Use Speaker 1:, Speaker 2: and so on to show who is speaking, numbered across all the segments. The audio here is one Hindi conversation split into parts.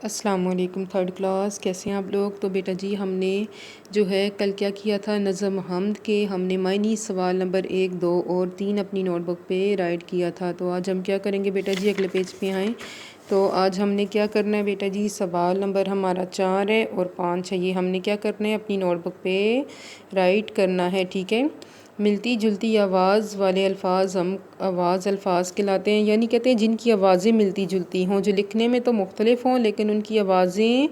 Speaker 1: अस्सलाम वालेकुम थर्ड क्लास, कैसे हैं आप लोग। तो बेटा जी हमने जो है कल क्या किया था, नज़म हमद के हमने मायनी सवाल नंबर 1, 2 और 3 अपनी नोटबुक पे राइट किया था। तो आज हम क्या करेंगे बेटा जी, अगले पेज पे आएँ। तो आज हमने क्या करना है बेटा जी, सवाल नंबर हमारा 4 है और 5 है। ये हमने क्या करना है, अपनी नोटबुक पे राइट करना है, ठीक है। मिलती जुलती आवाज़ वाले अल्फाज हम आवाज़ अल्फाज कहलाते हैं, यानी कहते हैं जिनकी आवाज़ें मिलती जुलती हों, जो लिखने में तो मुख्तलिफ हों लेकिन उनकी आवाज़ें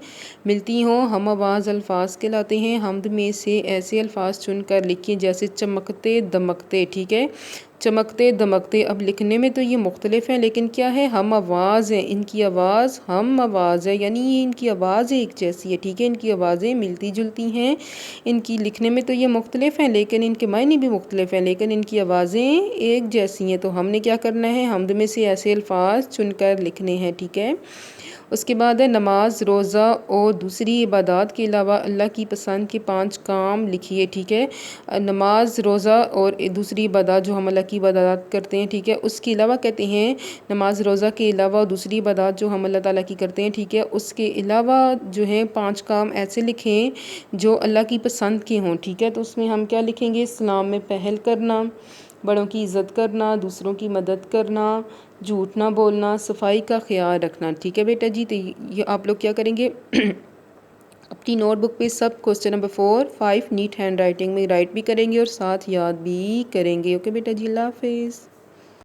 Speaker 1: मिलती हों, हम आवाज़ अल्फाज कहलाते हैं। हमद में से ऐसे अल्फाज चुनकर लिखिए जैसे चमकते दमकते, ठीक है। चमकते दमकते, अब लिखने में तो ये मुख्तलिफ हैं लेकिन क्या है, हम आवाज़ है, इनकी आवाज़ हम आवाज़ है, यानी ये इनकी आवाज़ एक जैसी है, ठीक है। इनकी आवाज़ें मिलती जुलती हैं, इनकी लिखने में तो ये मुख्तलिफ हैं लेकिन इनके मायने भी मुख्तलिफ हैं, लेकिन इनकी आवाज़ें एक जैसी हैं। तो हमने क्या करना है, हमद में से ऐसे अल्फाज चुनकर लिखने हैं, ठीक है। उसके बाद है नमाज, रोज़ा और दूसरी इबादत के अलावा अल्लाह की पसंद के 5 काम लिखिए, ठीक है। नमाज, रोज़ा और दूसरी इबादत जो हम अल्लाह की इबादत करते हैं, ठीक है। उसके अलावा कहते हैं नमाज रोज़ा के अलावा दूसरी इबादत जो हम अल्लाह ताला की करते हैं, ठीक है। उसके अलावा जो है 5 काम ऐसे लिखें जो अल्लाह की पसंद के हों, ठीक है। तो उसमें हम क्या लिखेंगे, इस्लाम में पहल करना, बड़ों की इज़्ज़त करना, दूसरों की मदद करना, झूठ ना बोलना, सफाई का ख्याल रखना, ठीक है बेटा जी। तो ये आप लोग क्या करेंगे अपनी नोटबुक पे सब question number 4, 5 neat handwriting में राइट भी करेंगे और साथ याद भी करेंगे। ओके बेटा जी, अल्लाह हाफिज़।